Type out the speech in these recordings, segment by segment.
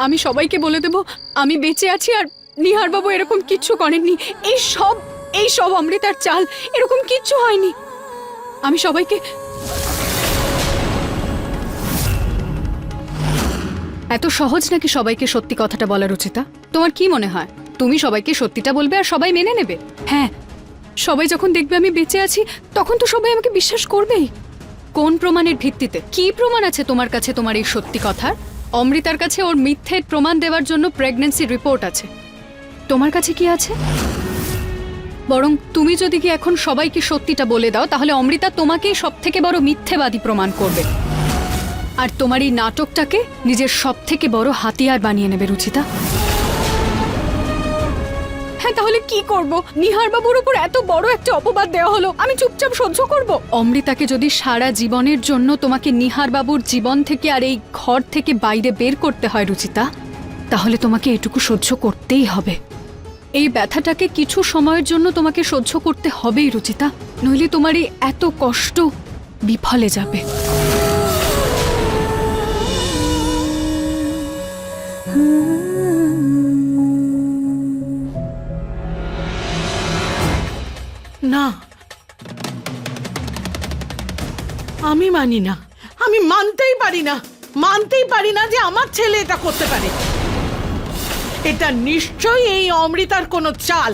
আমি সবাইকে বলে দেব আমি বেঁচে আছি আর নিহার বাবু এরকম কিচ্ছু করেননি। এই সব অমৃতার চাল, এরকম কিচ্ছু হয়নি। আমি সবাইকে এত সহজ নাকি সবাইকে সত্যি কথাটা বলা রুচিতা? তোমার কি মনে হয় তুমি সবাইকে সত্যিটা বলবে আর সবাই মেনে নেবে? হ্যাঁ, সবাই যখন দেখবে আমি বেঁচে আছি তখন তো সবাই আমাকে বিশ্বাস করবেই। কোন প্রমাণের ভিত্তিতে? কি প্রমাণ আছে তোমার কাছে তোমার এই সত্যি কথার? অমৃতার কাছে ওর মিথ্যের প্রমাণ দেওয়ার জন্য প্রেগন্যান্সি রিপোর্ট আছে। তোমার কাছে কি আছে? বরং তুমি যদি কি এখন সবাইকে সত্যিটা বলে দাও তাহলে অমৃতা তোমাকেই সবথেকে বড় মিথ্যেবাদী প্রমাণ করবে আর তোমার এই নাটকটাকে নিজের সবথেকে বড় হাতিয়ার বানিয়ে নেবে রুচিতা। হ্যাঁ, তাহলে কি করব? নিহার বাবুর উপর এত বড় একটা অপবাদ দেওয়া হলো, আমি চুপচাপ সহ্য করব? অমৃতাকে যদি সারা জীবনের জন্য তোমাকে নিহার বাবুর জীবন থেকে আর এই ঘর থেকে বাইরে বের করতে হয় রুচিতা, তাহলে তোমাকে এটুকু সহ্য করতেই হবে। এই ব্যথাটাকে কিছু সময়ের জন্য তোমাকে সহ্য করতে হবেই রুচিতা, নইলে তোমার এই এত কষ্ট বিফলে যাবে। না, আমি মানি না। আমি মানতেই পারি না যে আমার ছেলে এটা করতে পারে। এটা নিশ্চয়ই এই অমৃতার কোনো চাল।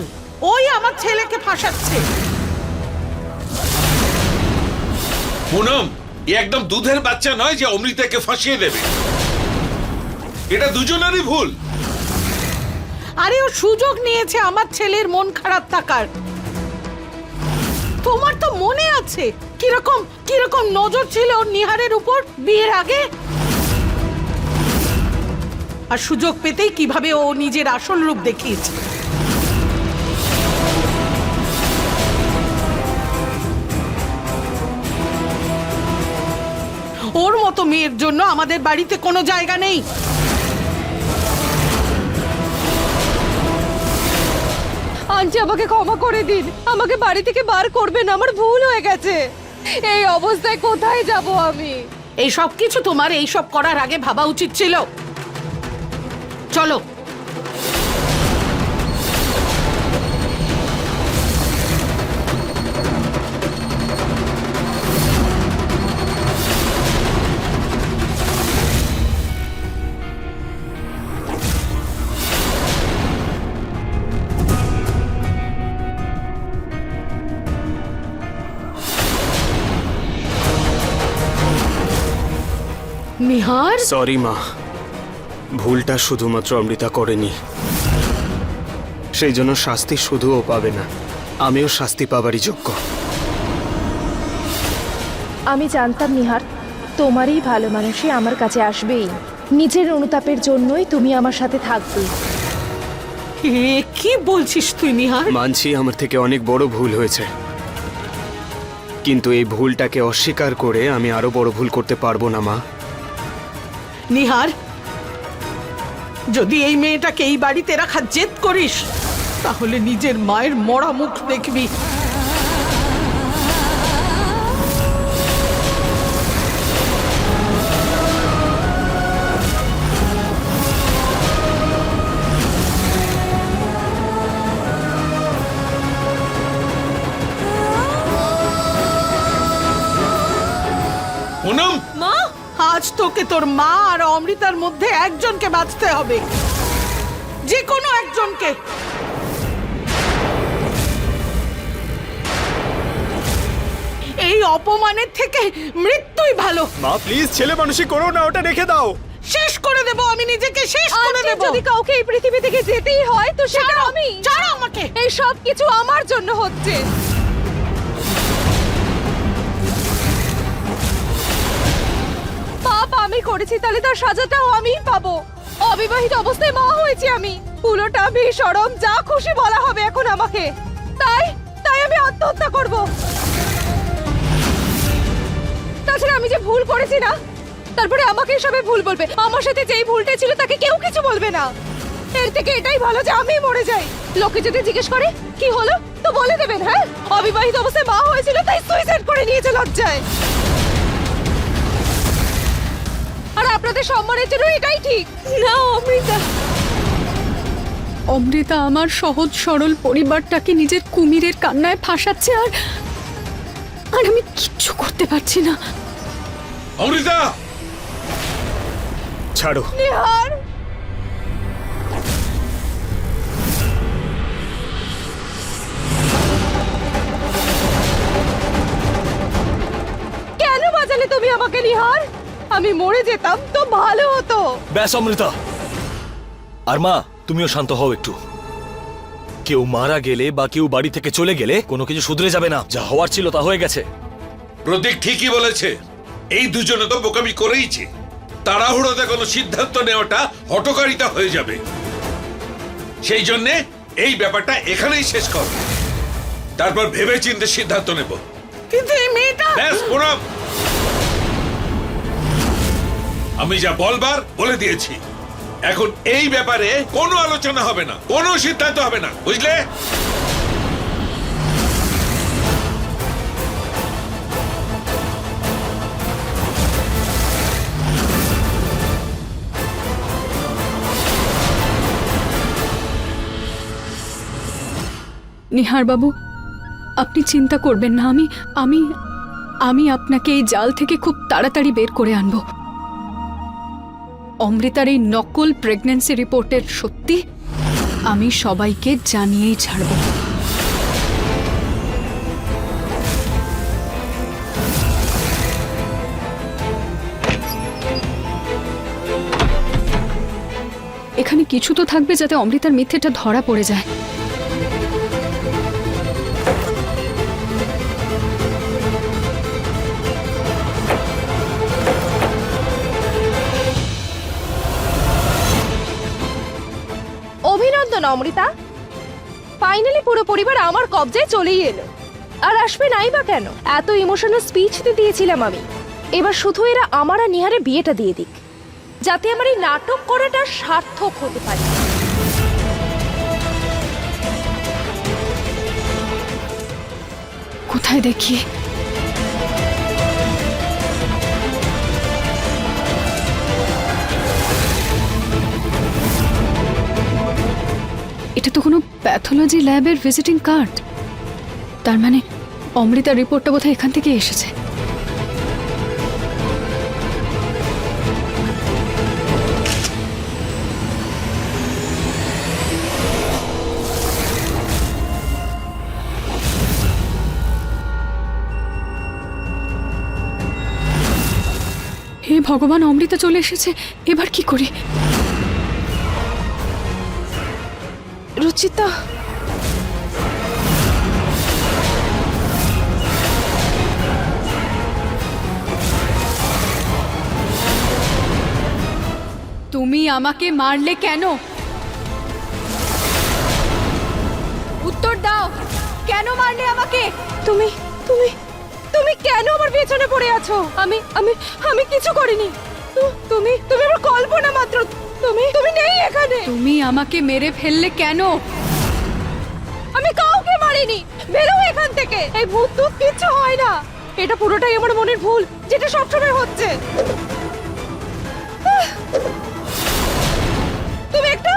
ওই আমার ছেলেকে ফাঁসাচ্ছে। পুনম, এ একদম দুধের বাচ্চা নয় যে অমৃতাকে ফাঁসিয়ে দেবে। এটা দুজনেরই ভুল। আরে ও সুযোগ নিয়েছে আমার ছেলের মন খারাপ থাকার। তোমার তো মনে আছে কিরকম নজর ছিল ওর নিহারের উপর বিয়ের আগে। আর সুযোগ পেতেই কিভাবে ও নিজের আসল রূপ দেখিয়েছে। ওর মতো মেয়ের জন্য আমাদের বাড়িতে কোনো জায়গা নেই। আন্টি, আমাকে ক্ষমা করে দিন, আমাকে বাড়ি থেকে বার করবেন, আমার ভুল হয়ে গেছে। এই অবস্থায় কোথায় যাব আমি? এই সব কিছু তোমার এই সব করার আগে ভাবা উচিত ছিল। চলো। নিহার, সরি মা, ভুলটা শুধুমাত্র অমৃতা করেনি, সেই জন্য শাস্তি শুধুও পাবে না, আমিও শাস্তি পাবারই যোগ্য। আমি জানতাম নিহার, তোমারই ভালো মানুষই আমার কাছে আসবেই। নিজের অনুতাপের জন্যই তুমি আমার সাথে থাকবে। কি বলছিস তুই নিহার? মানছি আমার থেকে অনেক বড় ভুল হয়েছে, কিন্তু এই ভুলটাকে অস্বীকার করে আমি আরো বড় ভুল করতে পারবো না মা। নিহার, যদি এই মেয়েটাকে এই বাড়িতে রাখার জেদ করিস তাহলে নিজের মায়ের মরা মুখ দেখবি। পুনম, মা, আজ তোকে তোর মা আর অমৃতার মধ্যে একজনকে বাঁচতে হবে, যে কোনো একজনকে। এই অপমানের থেকে মৃত্যুই ভালো। মা প্লিজ, ছেলে মানুষই করো না, ওটা রেখে দাও। শেষ করে দেব আমি, নিজেকে শেষ করে দেব। যদি কাউকে এই পৃথিবী থেকে যেতেই হয় তো সেটা আমি। ছাড়ো আমাকে। এই সব কিছু আমার জন্য হচ্ছে। পাপ আমি করেছি, তাহলে তার সাজাটাও আমিই পাবো। অবিবাহিত অবস্থায় মা হয়েছি আমি, পুরোটা বেশরম, যা খুশি বলা হবে এখন আমাকে। তাই তাই আমি আত্মহত্যা করব। তাছাড়া আমি যে ভুল করেছি না, তারপরে আমাকে সবাই ভুল বলবে। আমার সাথে যেই ভুলটা ছিল তাকে কেউ কিছু বলবে না। এর থেকে এটাই ভালো যে আমি মরে যাই। লোকে যদি জিজ্ঞেস করে কি হলো তো বলে দেবেন, হ্যাঁ অবিবাহিত অবস্থায় মা হয়েছিল তাই সুইসাইড করে নিয়েছে লজ্জায়। আর আপনাদের সম্মানের জন্য এটাই ঠিক। না অমৃতা, অমৃতা আমার সহজ সরল পরিবারটাকে নিজের কুমিরের কান্নায় ফাঁসাচ্ছে, আর আর আমি কিচ্ছু করতে পারছি না। অমৃতা, ছাড়ো। নিহার কেন বাজালে তুমি আমাকে? নিহার, আমি মরে যেতাম তো ভালো হতো। ব্যাস অমৃতা, আর মা তুমিও শান্ত হও একটু। কেউ মারা গেলে বা কেউ বাড়ি থেকে চলে গেলে কোনো কিছু শুধরে যাবে না। যা হওয়ার ছিল তা হয়ে গেছে। প্রতীক ঠিকই বলেছে, এই দুজনে তো বোকামি করেইছে। তাড়াহুড়োতে কোনো সিদ্ধান্ত নেওয়াটা হঠকারিতা হয়ে যাবে। সেই জন্যে এই ব্যাপারটা এখানেই শেষ কর, তারপর ভেবে চিন্তে সিদ্ধান্ত নেব। কিন্তু এই মেয়েটা, ব্যাস পুনম, আমি যা বলবার বলে দিয়েছি। এখন এই ব্যাপারে কোনো আলোচনা হবে না, কোনো সিদ্ধান্ত হবে না, বুঝলে? নিহার বাবু, আপনি চিন্তা করবেন না। আমি আমি আমি আপনাকে এই জাল থেকে খুব তাড়াতাড়ি বের করে আনব। অমৃতার এই নকল প্রেগন্যান্সি রিপোর্টের সত্যি আমি সবাইকে জানিয়েই ছাড়ব। এখানে কিছু তো থাকবে যাতে অমৃতার মিথ্যেটা ধরা পড়ে যায়। অভিনন্দন অমৃতা, ফাইনালি পুরো পরিবার আমার কবজায় চলেই এলো। আর আসবে নাই বা কেন? এত ইমোশনাল স্পিচ দিয়েছিলাম আমি। এবার শুধু এরা আমার আর নিহারের বিয়েটা দিয়ে দিক, যাতে আমার এই নাটক করাটা সার্থক হতে পারে। কোথায় দেখি? এটা তো কোনো প্যাথোলজি ল্যাবের ভিজিটিং কার্ড। তার মানে অমৃতার রিপোর্টটা বোধহয় এখান থেকে এসেছে। হে ভগবান, অমৃতা চলে এসেছে। এবার কি করি? রুচিতা, তুমি আমাকে মারলে কেন? উত্তর দাও, কেন মারলে আমাকে? তুমি তুমি তুমি কেন আমার পেছনে পড়ে আছো? আমি আমি আমি কিছু করিনি। তুমি তুমি আমার কল্পনা মাত্র। তুমি তুমি নেই এখানে। তুমি আমাকে মেরে ফেললে কেন? আমি কাউকে মারিনি। বেরো এখান থেকে। এই ভূত টুত কিচ্ছু হয় না। এটা পুরোটাই আমার মনের ভুল, যেটা সবসময় হচ্ছে। তুমি একটা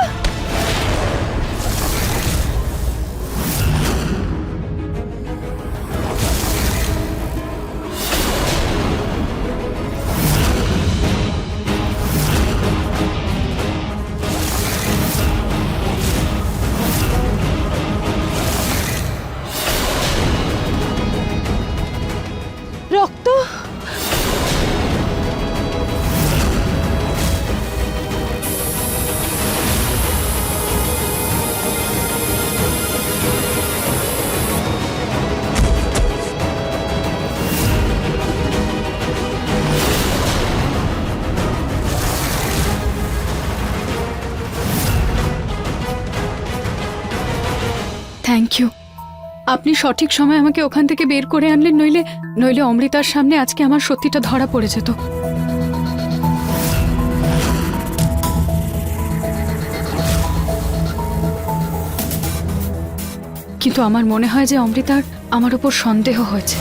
রক্ত। Thank you. আপনি সঠিক সময় আমাকে ওখান থেকে বের করে আনলেন, নইলে নইলে অমৃতার সামনে আজকে আমার সত্যিটা ধরা পড়ে যেত। কিন্তু আমার মনে হয় যে অমৃতার আমার উপর সন্দেহ হয়েছে।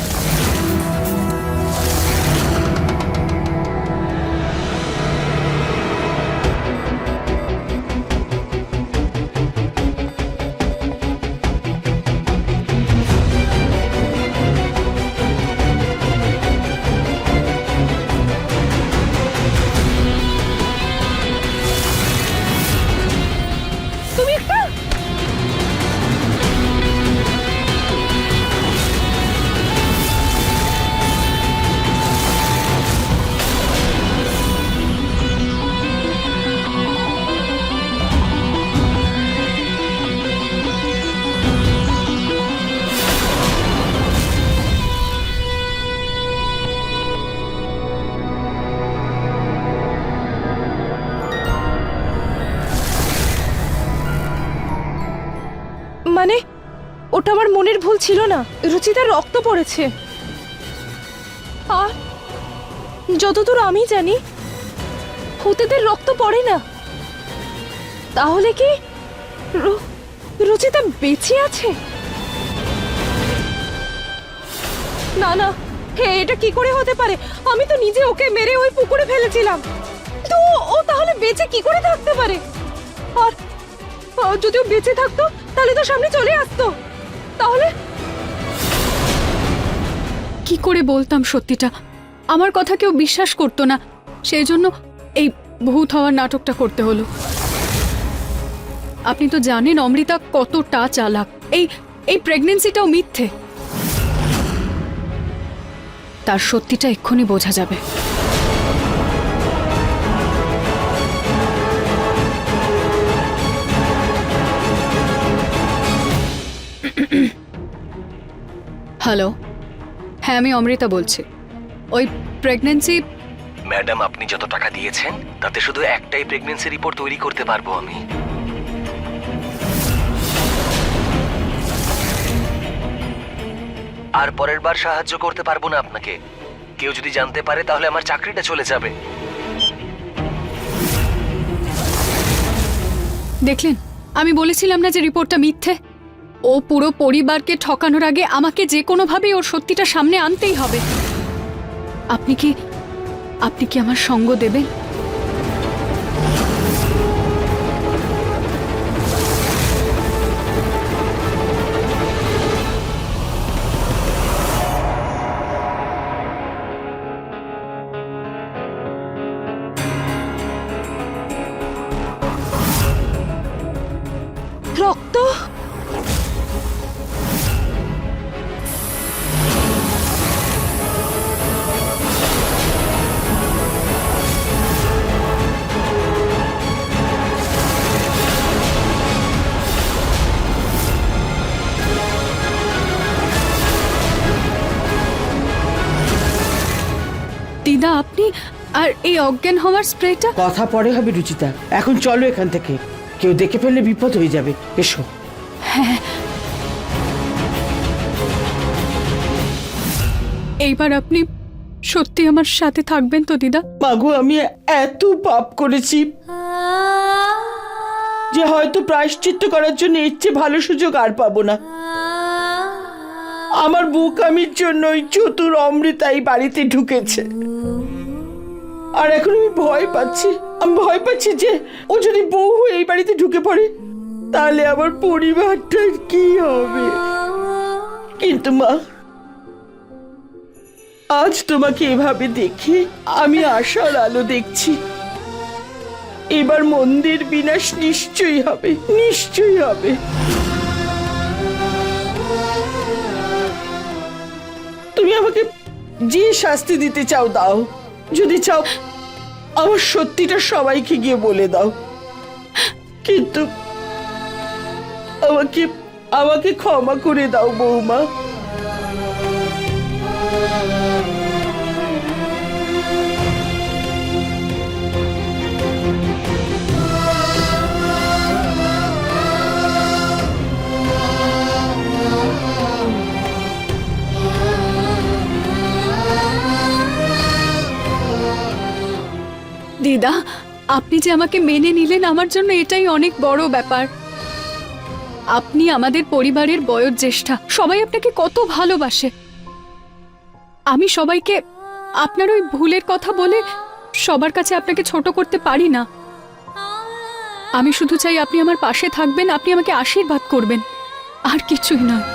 ওটা আমার মনের ভুল ছিল না, রুচিতার রক্ত পড়েছে। আর যতদূর আমি জানি ভূতেদের রক্ত পড়ে না। তাহলে কি রুচিতা বেঁচে আছে? না না, এটা কি করে হতে পারে? আমি তো নিজে ওকে মেরে ওই পুকুরে ফেলেছিলাম, তো ও তাহলে বেঁচে কি করে থাকতে পারে? আর যদি ও বেঁচে থাকতো তাহলে তো সামনে চলে আসতো। তাহলে কি করে বলতাম সত্যিটা? আমার কথা কেউ বিশ্বাস করতো না, সেই জন্য এই ভূত হওয়ার নাটকটা করতে হলো। আপনি তো জানেন অমৃতা কতটা চালাক। এই প্রেগন্যান্সিটাও মিথ্যে। তার সত্যিটা এক্ষুনি বোঝা যাবে। হ্যালো, হ্যাঁ আমি অমৃতা বলছি। ওই প্রেগন্যান্সি, ম্যাডাম আপনি যত টাকা দিয়েছেন তাতে শুধু একটাই প্রেগন্যান্সি রিপোর্ট তৈরি করতে পারবো আমি। আর পরের বার সাহায্য করতে পারবো না আপনাকে। কেউ যদি জানতে পারে তাহলে আমার চাকরিটা চলে যাবে। দেখলেন আমি বলেছিলাম না যে রিপোর্টটা মিথ্যে? ও পুরো পরিবারকে ঠকানোর আগে আমাকে যে কোনোভাবেই ওর সত্যিটা সামনে আনতেই হবে। আপনি কি আমার সঙ্গ দেবেন? রক্ত? দিদা আপনি আর এই অজ্ঞান হওয়ার স্প্রেটা? কথা পরে হবে রুচিতা, এখন চলো এখান থেকে। কেউ দেখে ফেললে বিপদ হয়ে যাবে। এসো। এইবার আপনি সত্যি আমার সাথে থাকবেন তো দিদা? মাগো, আমি এত পাপ করেছি যে হয়তো প্রায়শ্চিত্ত করার জন্য ইচ্ছে ভালো সুযোগ আর পাবো না। আমার বোকামির জন্য ওই চতুর অমৃতা এই বাড়িতে ঢুকেছে। আর এখন আমি ভয় পাচ্ছি যে ও যদি বউ হয়ে এই বাড়িতে ঢুকে পড়ে তাহলে আমার পরিবারটার কি হবে। কিন্তু মা, আজ তোমাকে এভাবে দেখে আমি আশার আলো দেখছি। এবার মন্দির বিনাশ নিশ্চয়ই হবে, নিশ্চয়ই হবে। তুমি আমাকে যে শাস্তি দিতে চাও দাও, যদি চাও আমার সত্যিটা সবাইকে গিয়ে বলে দাও, কিন্তু আমাকে ক্ষমা করে দাও বৌমা। দিদা আপনি যে আমাকে মেনে নিলেন আমার জন্য এটাই অনেক বড় ব্যাপার। আপনি আমাদের পরিবারের বয়োজ্যেষ্ঠা, সবাই আপনাকে কত ভালোবাসে। আমি সবাইকে আপনার ওই ভুলের কথা বলে সবার কাছে আপনাকে ছোট করতে পারি না। আমি শুধু চাই আপনি আমার পাশে থাকবেন, আপনি আমাকে আশীর্বাদ করবেন, আর কিছুই নয়।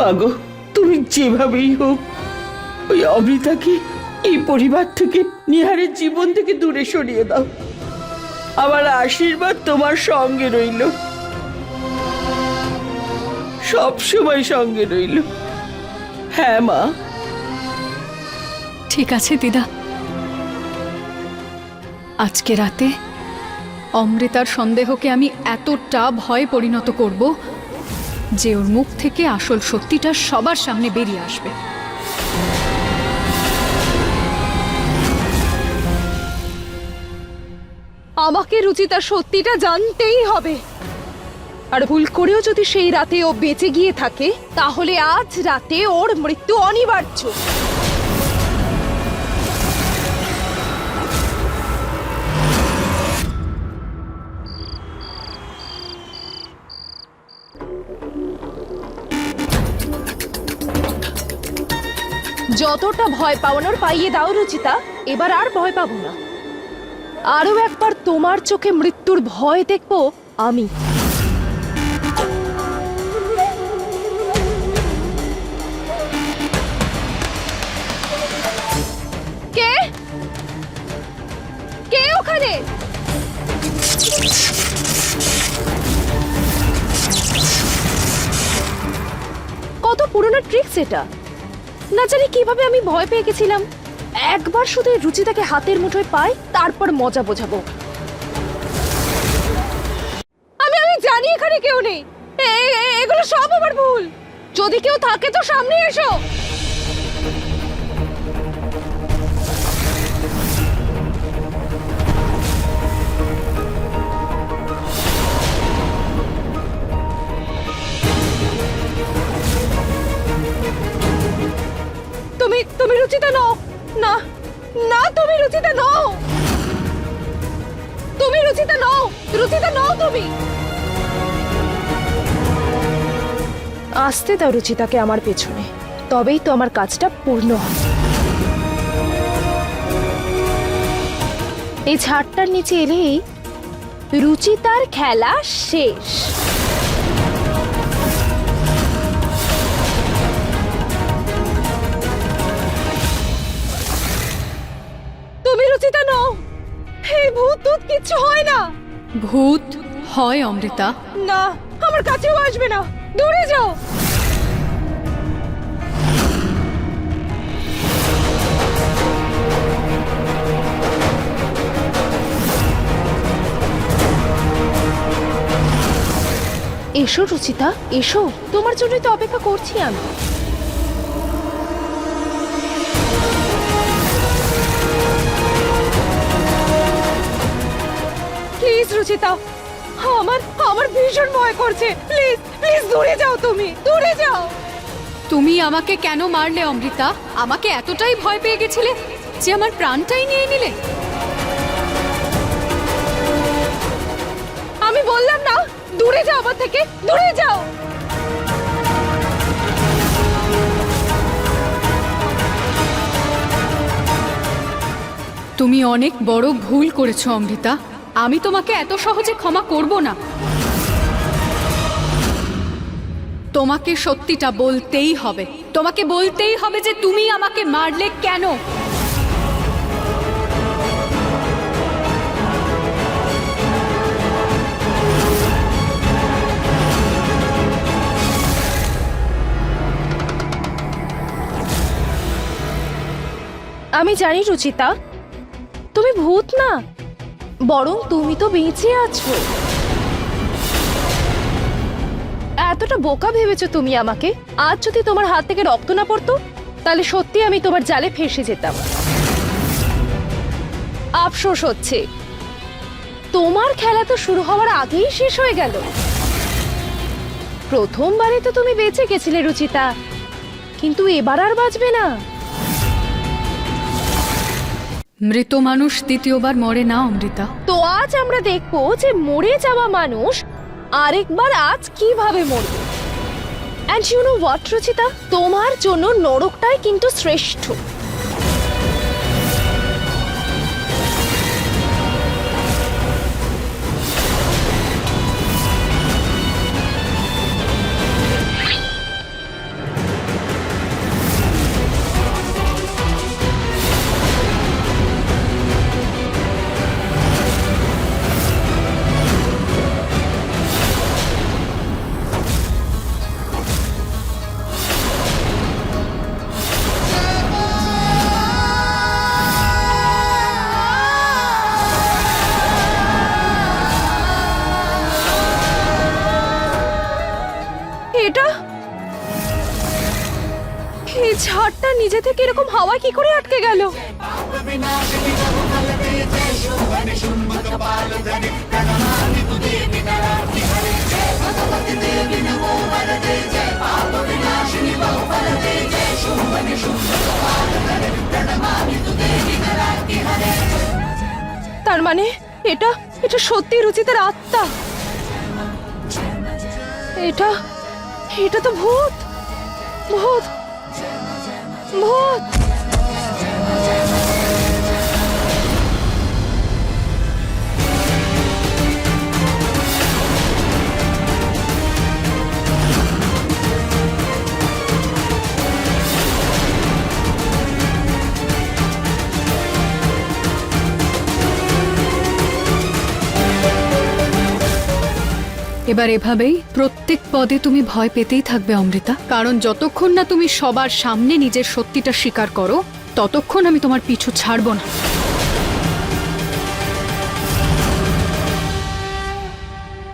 মাগো, তুমি যেভাবেই হোক ওই অমৃতাকে এই পরিবার থেকে, নিহারের জীবন থেকে দূরে সরিয়ে দাও। আমার আশীর্বাদ তোমার সঙ্গে রইল, সব সময় সঙ্গে রইল। হ্যাঁ মা। ঠিক আছে দিদা, আজকে রাতে অমৃতার সন্দেহকে আমি এতটা ভয়ে পরিণত করব যে ওর মুখ থেকে আসল সত্যিটা সবার সামনে বেরিয়ে আসবে। আমাকে রুচিতার সত্যিটা জানতেই হবে। আর ভুল করেও যদি সেই রাতে ও বেঁচে গিয়ে থাকে, তাহলে আজ রাতে ওর মৃত্যু অনিবার্য। যতটা ভয় পাওয়ানোর পাইয়ে দাও রুচিতা, এবার আর ভয় পাবো না। আরো একবার তোমার চোখে মৃত্যুর ভয় দেখবো আমি। কে কে ওখানে? কত পুরনো ট্রিক্স এটা! না জানি কিভাবে আমি ভয় পেয়ে গেছিলাম। একবার শুধু এই রুচিতাকে হাতের মুঠোয় পাই, তারপর মজা বোঝাবো। আমি জানি এখানে কেউ নেই। এগুলো সব আমার ভুল। যদি কেউ থাকে তো সামনে এসো। তুমি রুচিতা নও। না না, তুমি রুচিতা নও। তুমি রুচিতা নও। রুচিতা নও তুমি। আসতে দাও রুচিতাকে আমার পেছনে, তবেই তো আমার কাজটা পূর্ণ হবে। এই ঝাড়টার নিচে এলেই রুচিতার খেলা শেষ। তুমি রুচিতা নও। এই ভূত কিচ্ছু হয় না। ভূত হয় অমৃতা। না, আমার কাছেও আসবে না। দূরে যাও। এসো রুচিতা, এসো। তোমার জন্যই তো অপেক্ষা করছি আমি। প্লিজ রুচিতা, আমার ভীষণ ভয় করছে। প্লিজ প্লিজ দূরে যাও। তুমি দূরে যাও। তুমি আমাকে কেন মারলে অমৃতা? আমাকে এতটাই ভয় পেয়ে গেছিলে যে আমার প্রাণটাই নিয়ে নিলে? আমি বললাম না, দূরে যাও আমার থেকে, দূরে যাও। তুমি অনেক বড় ভুল করেছো অমৃতা। আমি তোমাকে এত সহজে ক্ষমা করব না। তোমাকে সত্যিটা বলতেই হবে। তোমাকে বলতেই হবে যে তুমি আমাকে মারলে কেন। আমি জানি রুচিতা, তুমি ভূত না, বরং তুমি তো বেঁচে আছো। এতটা বোকা ভেবেছো তুমি আমাকে? আজ যদি তোমার হাত থেকে রক্ত না পড়তো, তাহলে সত্যি আমি তোমার জালে ফেঁসে যেতাম। আফসোস হচ্ছে, তোমার খেলা তো শুরু হওয়ার আগেই শেষ হয়ে গেল। প্রথমবারে তো তুমি বেঁচে গেছিলে রুচিতা, কিন্তু এবার আর বাঁচবে না। মৃত মানুষ দ্বিতীয়বার মরে না অমৃতা। তো আজ আমরা দেখবো যে মরে যাওয়া মানুষ আরেকবার আজ কিভাবে মরবে। And you know what Ruchita, তোমার জন্য নরকটাই কিন্তু শ্রেষ্ঠ। এই ঝাড়টা নিজে থেকে এরকম হাওয়া কি করে আটকে গেল? তার মানে এটা এটা সত্যি রুচিতার আত্মা। এটা এটা তো ভূত ভূত ভূত। এবার এভাবেই প্রত্যেক পদে তুমি ভয় পেতেই থাকবে অমৃতা, কারণ যতক্ষণ না তুমি সবার সামনে নিজের সত্যিটা স্বীকার করো ততক্ষণ আমি তোমার পিছু ছাড়বো না।